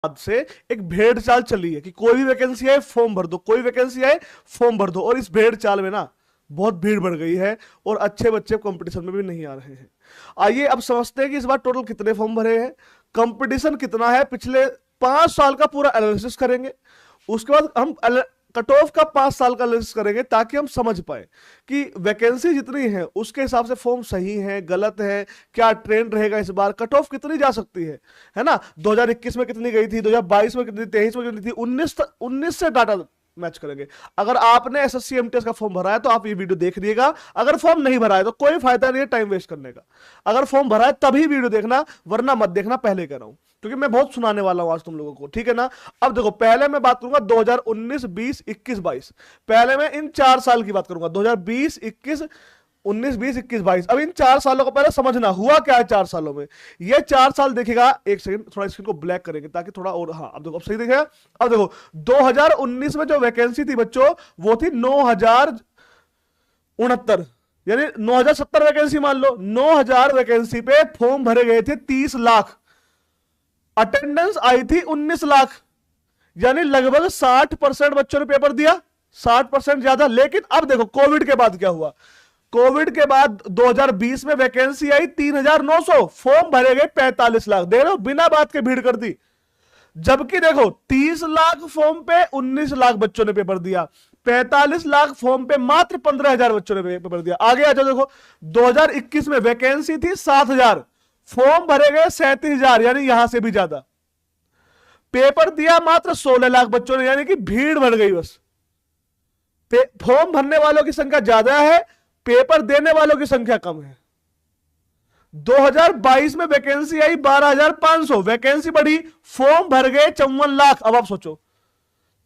बाद से एक भेड़ चाल चली है कि कोई भी वैकेंसी आए फॉर्म भर दो, कोई वैकेंसी आए फॉर्म भर दो। और इस भेड़ चाल में ना बहुत भीड़ बढ़ गई है और अच्छे बच्चे कंपटीशन में भी नहीं आ रहे हैं। आइए अब समझते हैं कि इस बार टोटल कितने फॉर्म भरे हैं, कंपटीशन कितना है, पिछले 5 साल का पूरा एनालिसिस करेंगे। उसके बाद हम कट ऑफ का 5 साल का एनालिसिस करेंगे ताकि हम समझ पाए कि वैकेंसी जितनी है उसके हिसाब से फॉर्म सही है गलत है, क्या ट्रेंड रहेगा, इस बार कट ऑफ कितनी जा सकती है ना। 2021 में कितनी गई थी, 2022 में कितनी, 23 में कितनी थी, 19 से डाटा मैच करेंगे। अगर आपने एसएससी एमटीएस का फॉर्म भरा है तो आप ये वीडियो देख लीजिएगा, अगर फॉर्म नहीं भरा है तो कोई फायदा नहीं है टाइम वेस्ट करने का। अगर फॉर्म भरा है तभी वीडियो देखना, वरना मत देखना, पहले कह रहा हूं, क्योंकि मैं बहुत सुनाने वाला हूं आज तुम लोगों को, ठीक है ना। अब देखो पहले मैं बात करूंगा 2019, 20, 21, 22। पहले मैं इन 4 साल की बात करूंगा, 2020, 21, 19, 20, 21, 22। अब इन 4 सालों को पहले समझना हुआ क्या है 4 सालों में। ये 4 साल देखिएगा, एक सेकंड थोड़ा स्क्रीन को ब्लैक करेंगे ताकि थोड़ा और, हाँ अब देखो अब सही दिखेगा। अब देखो 2019 में जो वैकेंसी थी बच्चों वो थी 9069, यानी 9070 वैकेंसी मान लो। 9000 वैकेंसी पे फॉर्म भरे गए थे 30 लाख, अटेंडेंस आई थी 19 लाख, यानी लगभग 60% बच्चों ने पेपर दिया, 60% ज्यादा। लेकिन अब देखो कोविड के बाद क्या हुआ, कोविड के बाद 2020 में वैकेंसी आई 3900, फॉर्म भरे गए 45 लाख। देख रहे हो बिना बात के भीड़ कर दी। जबकि देखो 30 लाख फॉर्म पे 19 लाख बच्चों ने पेपर दिया, 45 लाख फॉर्म पे मात्र 15,000 बच्चों ने पेपर दिया। आगे आ जाओ, देखो 2021 में वैकेंसी थी 7,000, फॉर्म भरे गए 37,000, यानी यहां से भी ज्यादा। पेपर दिया मात्र 16 लाख बच्चों ने, यानी कि भीड़ बढ़ गई बस। फॉर्म भरने वालों की संख्या ज्यादा है, पेपर देने वालों की संख्या कम है। 2022 में वैकेंसी आई 12,500, वैकेंसी बढ़ी, फॉर्म भर गए 54 लाख। अब आप सोचो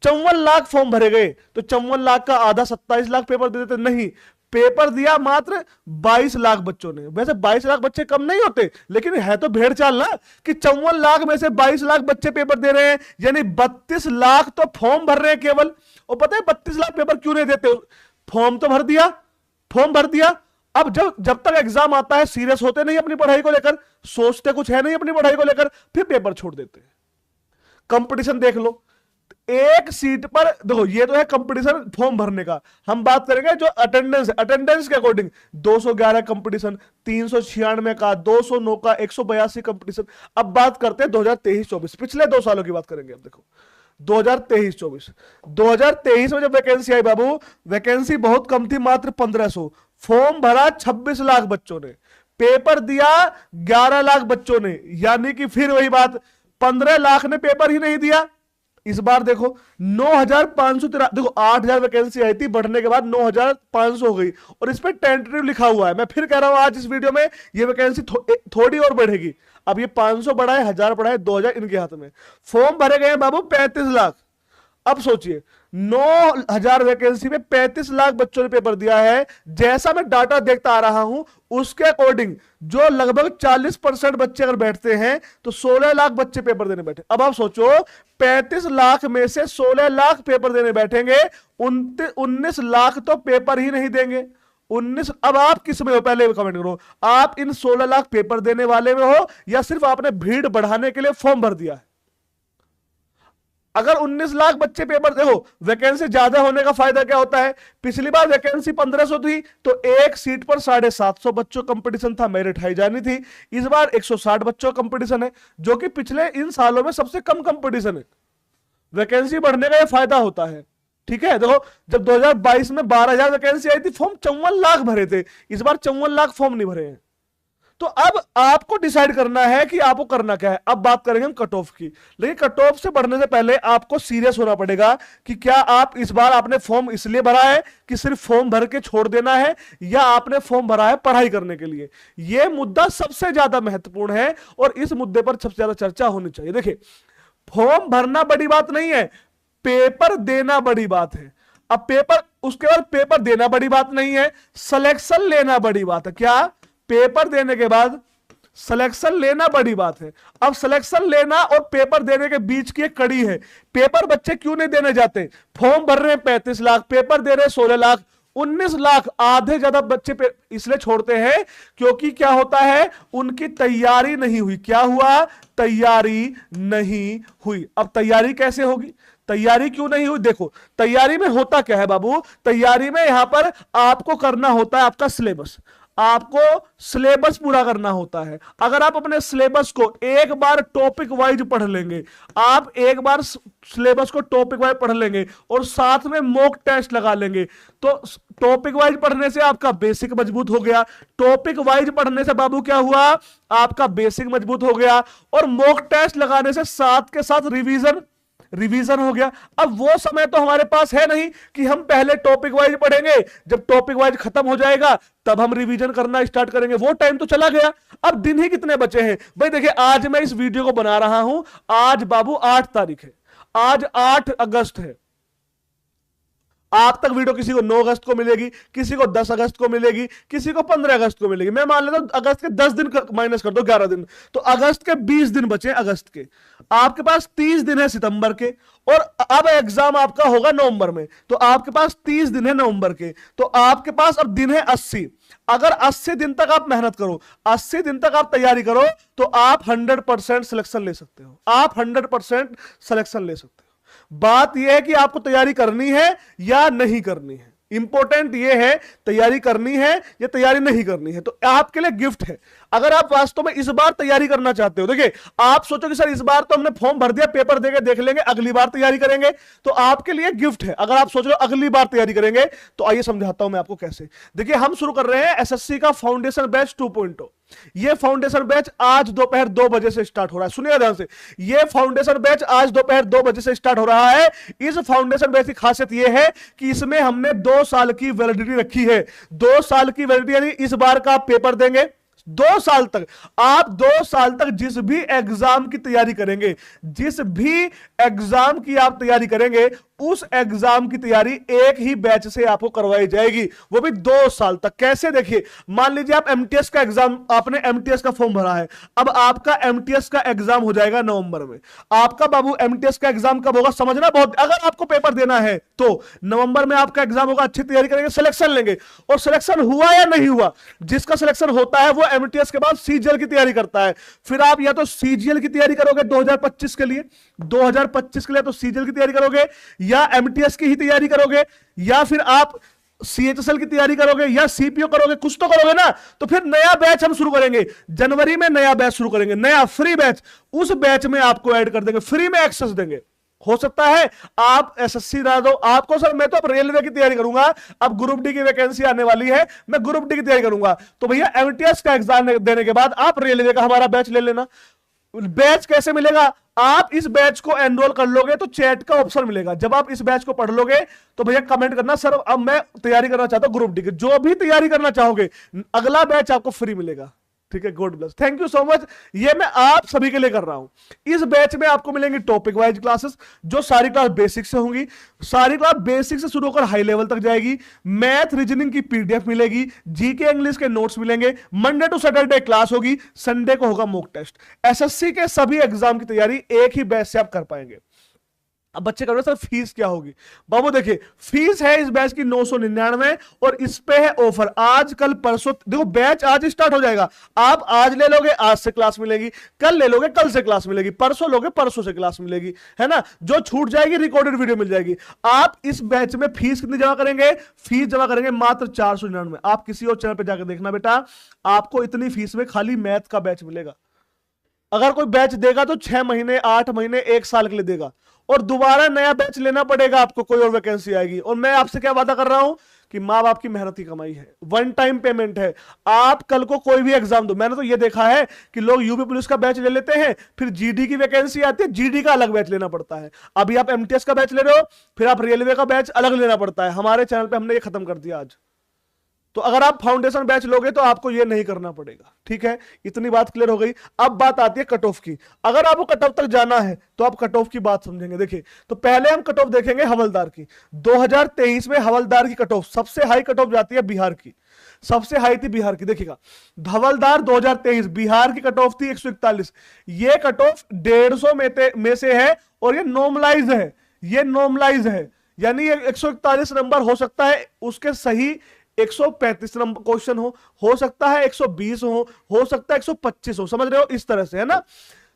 54 लाख फॉर्म भरे गए तो 54 लाख का आधा 27 लाख पेपर दे देते, नहीं, पेपर दिया मात्र 22 लाख बच्चों ने। वैसे 22 लाख बच्चे कम नहीं होते, लेकिन है तो भेड़ चाल ना कि 54 लाख में से 22 लाख बच्चे पेपर दे रहे हैं, यानी 32 लाख तो फॉर्म भर रहे हैं केवल। और पता है 32 लाख पेपर क्यों नहीं देते, फॉर्म तो भर दिया, फॉर्म भर दिया। अब जब तक एग्जाम आता है सीरियस होते नहीं अपनी पढ़ाई को लेकर, सोचते कुछ है नहीं अपनी पढ़ाई को लेकर, फिर पेपर छोड़ देते हैं। कंपटीशन देख लो, एक सीट पर देखो, ये तो है कंपटीशन फॉर्म भरने का। हम बात करेंगे जो अटेंडेंस है, अटेंडेंस के अकॉर्डिंग 211 कंपटीशन, 396 का, 209 का, 182 कंपटीशन। अब बात करते हैं 2023-24, पिछले 2 सालों की बात करेंगे। अब देखो 2023-24, 2023 में जब वैकेंसी आई बाबू, वैकेंसी बहुत कम थी, मात्र 1500, फॉर्म भरा 26 लाख बच्चों ने, पेपर दिया 11 लाख बच्चों ने, यानी कि फिर वही बात, 15 लाख ने पेपर ही नहीं दिया। इस बार देखो 9,513, देखो 8,000 वैकेंसी आई थी, बढ़ने के बाद 9,500 हो गई, और इस पर टेंटेटिव लिखा हुआ है। मैं फिर कह रहा हूं आज इस वीडियो में ये वैकेंसी थोड़ी और बढ़ेगी। अब ये 500 बढ़ाए, 1000 बढ़ाए, 2,000 इनके हाथ में। फॉर्म भरे गए बाबू 35 लाख। अब सोचिए 9,000 वैकेंसी में 35 लाख बच्चों ने पेपर दिया है। जैसा मैं डाटा देखता आ रहा हूं उसके अकॉर्डिंग जो लगभग 40% बच्चे अगर बैठते हैं तो 16 लाख बच्चे पेपर देने बैठे। अब आप सोचो 35 लाख में से 16 लाख पेपर देने बैठेंगे, 19 लाख तो पेपर ही नहीं देंगे। 19, अब आप किस में हो पहले कमेंट करो, आप इन 16 लाख पेपर देने वाले में हो या सिर्फ आपने भीड़ बढ़ाने के लिए फॉर्म भर दिया है। अगर 19 लाख बच्चे पेपर, देखो वैकेंसी ज्यादा होने का फायदा क्या होता है, पिछली बार वैकेंसी 1500 थी तो एक सीट पर 750 बच्चों कंपटीशन था, मेरिट हाई जानी थी। इस बार 160 बच्चों कंपटीशन है, जो कि पिछले इन सालों में सबसे कम कंपटीशन है। वैकेंसी बढ़ने का यह फायदा होता है, ठीक है। देखो जब 2022 में 12,000 वैकेंसी आई थी, फॉर्म 54 लाख भरे थे, इस बार 54 लाख फॉर्म नहीं भरे हैं। तो अब आपको डिसाइड करना है कि आपको करना क्या है। अब बात करेंगे हम कट ऑफ की, लेकिन कट ऑफ से बढ़ने से पहले आपको सीरियस होना पड़ेगा कि क्या आप इस बार आपने फॉर्म इसलिए भरा है कि सिर्फ फॉर्म भर के छोड़ देना है, या आपने फॉर्म भरा है पढ़ाई करने के लिए। यह मुद्दा सबसे ज्यादा महत्वपूर्ण है और इस मुद्दे पर सबसे ज्यादा चर्चा होनी चाहिए। देखिए फॉर्म भरना बड़ी बात नहीं है, पेपर देना बड़ी बात है। अब पेपर, उसके बाद पेपर देना बड़ी बात नहीं है, सिलेक्शन लेना बड़ी बात है। क्या, पेपर देने के बाद सिलेक्शन लेना बड़ी बात है। अब सिलेक्शन लेना और पेपर देने के बीच की एक कड़ी है। पेपर बच्चे क्यों नहीं देने जाते, फॉर्म भर रहे हैं 35 लाख, पेपर दे रहे हैं 16 लाख, 19 लाख आधे ज्यादा बच्चे इसलिए छोड़ते हैं क्योंकि क्या होता है, उनकी तैयारी नहीं हुई। क्या हुआ? तैयारी नहीं हुई। अब तैयारी कैसे होगी? तैयारी क्यों नहीं हुई? देखो तैयारी में होता क्या है बाबू, तैयारी में यहां पर आपको करना होता है आपका सिलेबस, आपको सिलेबस पूरा करना होता है। अगर आप अपने सिलेबस को एक बार टॉपिक वाइज पढ़ लेंगे, आप एक बार सिलेबस को टॉपिक वाइज पढ़ लेंगे और साथ में मॉक टेस्ट लगा लेंगे, तो टॉपिक वाइज पढ़ने से आपका बेसिक मजबूत हो गया। टॉपिक वाइज पढ़ने से बाबू क्या हुआ, आपका बेसिक मजबूत हो गया, और मॉक टेस्ट लगाने से साथ के साथ रिवीजन हो गया। अब वो समय तो हमारे पास है नहीं कि हम पहले टॉपिक वाइज पढ़ेंगे, जब टॉपिक वाइज खत्म हो जाएगा तब हम रिवीजन करना स्टार्ट करेंगे, वो टाइम तो चला गया। अब दिन ही कितने बचे हैं भाई? देखिए आज मैं इस वीडियो को बना रहा हूं, आज बाबू 8 तारीख है, आज 8 अगस्त है। आप तक वीडियो किसी को 9 अगस्त को मिलेगी, किसी को 10 अगस्त को मिलेगी, किसी को 15 अगस्त को मिलेगी। मैं मान लेता हूं अगस्त के 10 दिन माइनस कर दो, 11 दिन, तो अगस्त के 20 दिन बचे अगस्त के। आपके पास 30 दिन है सितंबर के, और अब एग्जाम आपका होगा नवंबर में, तो आपके पास 30 दिन है नवंबर के, तो आपके पास अब दिन है 80। अगर 80 दिन तक आप मेहनत करो, 80 दिन तक आप तैयारी करो, तो आप 100% सिलेक्शन ले सकते हो, आप 100% सिलेक्शन ले सकते हो। बात यह है कि आपको तैयारी करनी है या नहीं करनी है। इंपॉर्टेंट यह है तैयारी करनी है या तैयारी नहीं करनी है। तो आपके लिए गिफ्ट है, अगर आप वास्तव में इस बार तैयारी करना चाहते हो। देखिए आप सोचो कि सर इस बार तो हमने फॉर्म भर दिया, पेपर देके देख लेंगे, अगली बार तैयारी करेंगे, तो आपके लिए गिफ्ट है। अगर आप सोच रहे हो अगली बार तैयारी करेंगे, तो आइए समझाता हूं मैं आपको कैसे। देखिए हम शुरू कर रहे हैं एसएससी का फाउंडेशन बैच 2.0। ये फाउंडेशन बैच आज दोपहर 2 बजे से स्टार्ट हो रहा है, सुनिए ध्यान से। ये फाउंडेशन बैच आज दोपहर 2 बजे से स्टार्ट हो रहा है। इस फाउंडेशन बैच की खासियत यह है कि इसमें हमने 2 साल की वैलिडिटी रखी है। 2 साल की वैलिडिटी यानी इस बार का आप पेपर देंगे 2 साल तक, आप 2 साल तक जिस भी एग्जाम की तैयारी करेंगे, जिस भी एग्जाम की आप तैयारी करेंगे, उस एग्जाम की तैयारी एक ही बैच से आपको करवाई जाएगी, वो भी 2 साल तक। कैसे? देखिए मान लीजिए आप एमटीएस का एग्जाम, आपने एमटीएस का फॉर्म भरा है, अब आपका एमटीएस का एग्जाम हो जाएगा नवंबर में। आपका बाबू एमटीएस का एग्जाम कब होगा समझना बहुत, अगर आपको पेपर देना है तो नवंबर में आपका एग्जाम होगा, अच्छी तैयारी करेंगे, सिलेक्शन लेंगे, और सिलेक्शन हुआ या नहीं हुआ, जिसका सिलेक्शन होता है वो एमटीएस के बाद सीजीएल की तैयारी करता है। फिर आप या तो सीजीएल की तैयारी करोगे 2025 के लिए, 2025 के लिए तो सीजीएल की तैयारी करोगे, या एमटीएस की ही तैयारी करोगे, या फिर आप सीएचएसएल की तैयारी करोगे, या सीपीओ करोगे, कुछ तो करोगे ना। तो फिर नया बैच हम शुरू करेंगे जनवरी में, नया बैच शुरू करेंगे, नया फ्री बैच, उस बैच में आपको ऐड कर देंगे, फ्री में एक्सेस देंगे। हो सकता है आप एसएससी ना दो, आपको सर मैं तो अब रेलवे की तैयारी करूंगा, अब ग्रुप डी की वैकेंसी आने वाली है, मैं ग्रुप डी की तैयारी करूंगा, तो भैया एमटीएस का एग्जाम देने के बाद आप रेलवे का हमारा बैच ले लेना। बैच कैसे मिलेगा? आप इस बैच को एनरोल कर लोगे तो चैट का ऑप्शन मिलेगा, जब आप इस बैच को पढ़ लोगे तो भैया कमेंट करना सर अब मैं तैयारी करना चाहता हूं ग्रुप डी की, जो भी तैयारी करना चाहोगे अगला बैच आपको फ्री मिलेगा। ठीक है, God bless, thank you so much. ये मैं आप सभी के लिए कर रहा हूं। इस बैच में आपको मिलेंगी टॉपिक वाइज क्लासेस, जो सारी क्लास बेसिक से होंगी, सारी क्लास बेसिक से शुरू होकर हाई लेवल तक जाएगी। मैथ रीजनिंग की पीडीएफ मिलेगी, जीके इंग्लिश के नोट्स मिलेंगे, मंडे टू सैटरडे क्लास होगी, संडे को होगा मॉक टेस्ट। एसएससी के सभी एग्जाम की तैयारी एक ही बैच से आप कर पाएंगे। अब बच्चे कह रहे सर फीस क्या होगी? बाबू देखिए फीस है इस बैच की 999, और इस पे है ऑफर आज कल परसों। देखो बैच आज ही स्टार्ट हो जाएगा, आप आज ले लोगे आज से क्लास मिलेगी, कल ले लोगे कल से क्लास मिलेगी, परसों लोगे परसों से क्लास मिलेगी, है ना। जो छूट जाएगी रिकॉर्डेड वीडियो मिल जाएगी। आप इस बैच में फीस कितनी जमा करेंगे? फीस जमा करेंगे मात्र 499। आप किसी और चैनल पे जाकर देखना बेटा, आपको इतनी फीस में खाली मैथ का बैच मिलेगा। अगर कोई बैच देगा तो 6 महीने 8 महीने 1 साल के लिए देगा, और दोबारा नया बैच लेना पड़ेगा आपको, कोई और वैकेंसी आएगी। और मैं आपसे क्या वादा कर रहा हूं कि मां बाप की मेहनत की कमाई है, वन टाइम पेमेंट है। आप कल को कोई भी एग्जाम दो, मैंने तो ये देखा है कि लोग यूपी पुलिस का बैच ले लेते हैं, फिर जीडी की वैकेंसी आती है, जीडी का अलग बैच लेना पड़ता है। अभी आप एमटीएस का बैच ले रहे हो, फिर आप रेलवे का बैच अलग लेना पड़ता है। हमारे चैनल पर हमने ये खत्म कर दिया आज। तो अगर आप फाउंडेशन बैच लोगे तो आपको ये नहीं करना पड़ेगा। ठीक है, इतनी बात क्लियर हो गई। अब बात आती है कट ऑफ की। अगर आपको कट ऑफ तक जाना है तो आप कट ऑफ की बात समझेंगे। देखिए तो पहले हम कट ऑफ देखेंगे हवलदार की। 2023 में हवलदार की कट ऑफ सबसे हाई कट ऑफ जाती है बिहार की, सबसे हाई थी बिहार की। देखिएगा हवलदार 2023 बिहार की कट ऑफ थी 141। ये कट ऑफ 150 में से है, और ये नॉर्मलाइज है, ये नॉर्मलाइज है। यानी 141 नंबर हो सकता है उसके सही 135 नंबर क्वेश्चन हो सकता है 120 हो सकता है 125 हो, समझ रहे हो, इस तरह से, है ना।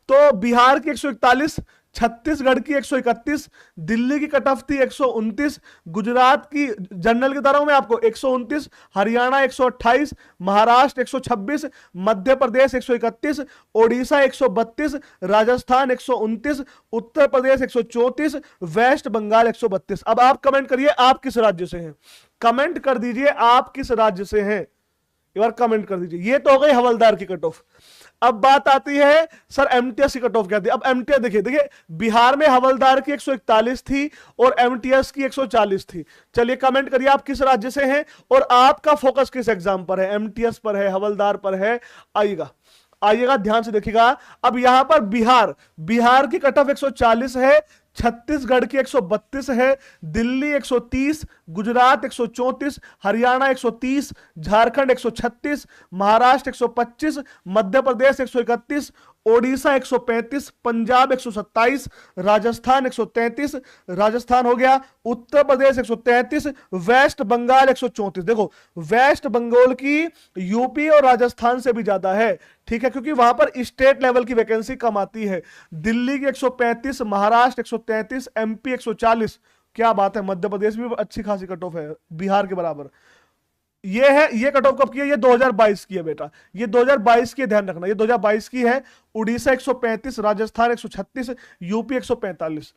तो बिहार की 141, छत्तीसगढ़ की 131, दिल्ली की कट ऑफ थी 129, गुजरात की जनरल की तरह मैं आपको 129, हरियाणा 128, महाराष्ट्र 126, मध्य प्रदेश 131, ओडिशा 132, राजस्थान 129, उत्तर प्रदेश 134, वेस्ट बंगाल 132। अब आप कमेंट करिए आप किस राज्य से हैं, कमेंट कर दीजिए आप किस राज्य से हैं, एक बार कमेंट कर दीजिए। ये तो हो गई हवलदार की कट ऑफ। अब बात आती है सर एमटीएस की कट ऑफ क्या थी। अब एमटीएस देखिए बिहार में हवलदार की 141 थी और एमटीएस की 140 थी। चलिए कमेंट करिए आप किस राज्य से हैं और आपका फोकस किस एग्जाम पर है, एमटीएस पर है, हवलदार पर है। आइएगा ध्यान से देखिएगा। अब यहां पर बिहार की कट ऑफ 140 है, छत्तीसगढ़ की 132 है, दिल्ली 130, गुजरात 134, हरियाणा 130, झारखंड 136, महाराष्ट्र 125, मध्य प्रदेश 131, ओडिशा 135, पंजाब 127, राजस्थान 133, राजस्थान हो गया, उत्तर प्रदेश 133, वेस्ट बंगाल 134। देखो वेस्ट बंगाल की यूपी और राजस्थान से भी ज्यादा है, ठीक है, क्योंकि वहां पर स्टेट लेवल की वैकेंसी कम आती है। दिल्ली की 135, महाराष्ट्र 133, एमपी 140। क्या बात है, मध्य प्रदेश भी अच्छी खासी कट ऑफ है बिहार के बराबर। ये है, ये कट ऑफ कब की है, ये 2022 की है बेटा, ये 2022 की, ध्यान रखना ये 2022 की है। Orissa 135, Rajasthan 136, UP 145,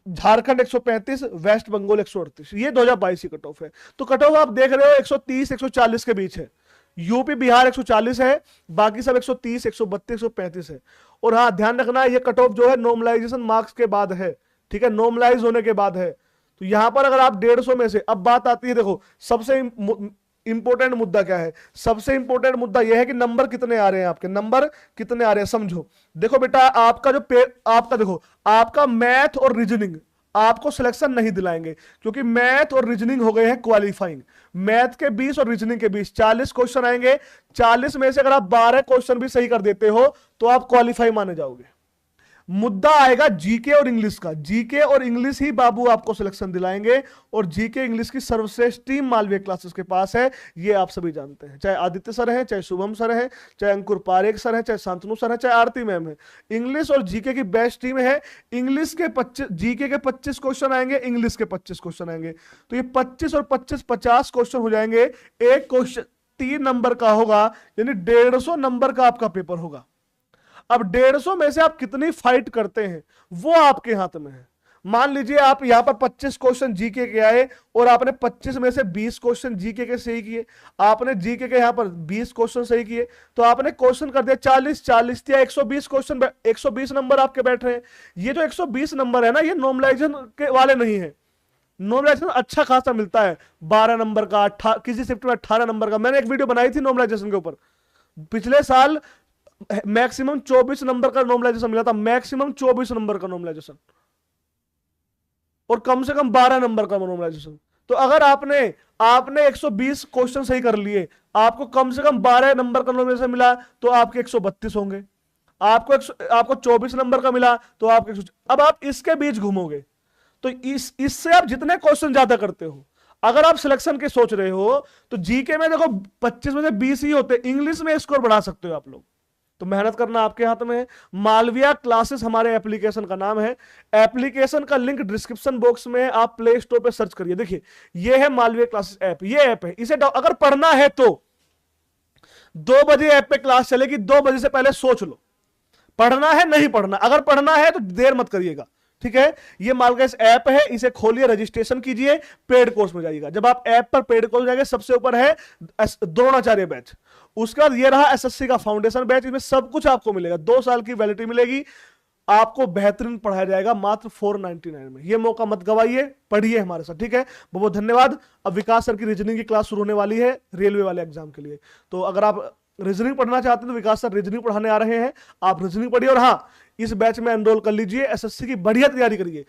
Jharkhand 135, West Bengal 138। ये 2022 की कट ऑफ है। तो कट ऑफ आप देख रहे हो 130 140 के बीच है। यूपी बिहार 140 है, बाकी सब 130 132 135 है। और हाँ ध्यान रखना ये कट ऑफ जो है नॉर्मलाइजेशन मार्क्स के बाद है, ठीक है, नॉर्मलाइज होने के बाद है। तो यहां पर अगर आप 150 में से, अब बात आती है देखो सबसे इंपॉर्टेंट मुद्दा क्या है, सबसे इंपॉर्टेंट मुद्दा यह है कि नंबर कितने आ रहे हैं, आपके नंबर कितने आ रहे हैं समझो। देखो बेटा आपका जो आपका देखो आपका मैथ और रीजनिंग आपको सिलेक्शन नहीं दिलाएंगे, क्योंकि मैथ और रीजनिंग हो गए हैं क्वालिफाइंग। मैथ के 20 और रीजनिंग के 20 40 क्वेश्चन आएंगे, 40 में से अगर आप 12 क्वेश्चन भी सही कर देते हो तो आप क्वालिफाई माने जाओगे। मुद्दा आएगा जीके और इंग्लिश का, जीके और इंग्लिश ही बाबू आपको सिलेक्शन दिलाएंगे, और जीके इंग्लिश की सर्वश्रेष्ठ टीम मालवीय क्लासेस के पास है, ये आप सभी जानते हैं। चाहे आदित्य सर हैं, चाहे शुभम सर हैं, चाहे अंकुर पारेख सर हैं, चाहे शांतनु सर हैं, चाहे आरती मैम है, इंग्लिश और जीके की बेस्ट टीम है। इंग्लिश के 25, जीके के 25 क्वेश्चन आएंगे, इंग्लिश के 25 क्वेश्चन आएंगे, तो ये 25 और 25 50 क्वेश्चन हो जाएंगे। एक क्वेश्चन 3 नंबर का होगा, यानी 150 नंबर का आपका पेपर होगा। अब 150 में से आप कितनी फाइट करते हैं वो आपके हाथ में है। मान लीजिए आप यहां पर 25 क्वेश्चन जीके के आए और आपने 25 में से 20 क्वेश्चन जीके के सही किए, आपने जीके के यहां पर 20 क्वेश्चन सही किए, तो आपने क्वेश्चन कर दिया 40 या 120 क्वेश्चन, 120 नंबर आपके बैठ रहे हैं। ये जो 120 नंबर है ना, ये नॉर्मलाइजेशन के वाले नहीं है। नॉर्मलाइजेशन अच्छा खासा मिलता है, 12 नंबर का, किसी शिफ्ट में 18 नंबर का। मैंने एक वीडियो बनाई थी नॉर्मलाइजेशन के ऊपर, पिछले साल मैक्सिमम 24 नंबर का नॉर्मलाइजेशन मिला था, मैक्सिमम 24 नंबर का नॉर्मलाइजेशन, और कम से कम 12 नंबर का नॉर्मलाइजेशन। तो अगर आपने 120 क्वेश्चन सही कर लिए, आपको कम से कम 12 नंबर का नॉर्मलाइजेशन मिला, तो आपके 132 होंगे। आपको 24 नंबर का मिला तो आपके, अब आप इसके बीच घूमोगे, तो इससे आप जितने क्वेश्चन ज्यादा करते हो, अगर आप सिलेक्शन के सोच रहे हो, तो जीके में देखो 25 में से 20 ही होते, इंग्लिश में स्कोर बढ़ा सकते हो आप लोग। तो मेहनत करना आपके हाथ में है। मालवीय क्लासेस हमारे एप्लीकेशन का नाम है, एप्लीकेशन का लिंक डिस्क्रिप्शन बॉक्स में है, आप प्ले स्टोर पे सर्च करिए। देखिए ये है मालवीय क्लासेस ऐप, ये ऐप है, इसे अगर पढ़ना है तो 2 बजे ऐप पे क्लास चलेगी, 2 बजे से पहले सोच लो पढ़ना है नहीं पढ़ना। अगर पढ़ना है तो देर मत करिएगा, ठीक है। ये मालवीय ऐप है, इसे खोलिए, रजिस्ट्रेशन कीजिए, पेड कोर्स में जाइएगा। जब आप ऐप पर पेड कोर्स जाएंगे, सबसे ऊपर है द्रोणाचार्य बैच, उसके बाद ये रहा एसएससी का फाउंडेशन बैच, इसमें सब कुछ आपको मिलेगा, 2 साल की वैलिडिटी मिलेगी, आपको बेहतरीन पढ़ाया जाएगा मात्र 499 में। ये मौका मत गवाइए, पढ़िए हमारे साथ, ठीक है। बहुत बहुत धन्यवाद। अब विकास सर की रीजनिंग की क्लास शुरू होने वाली है रेलवे वाले एग्जाम के लिए, तो अगर आप रीजनिंग पढ़ना चाहते हैं तो विकास सर रीजनिंग पढ़ाने आ रहे हैं, आप रीजनिंग पढ़िए, और हाँ इस बैच में एनरोल कर लीजिए, एसएससी की बढ़िया तैयारी करिए।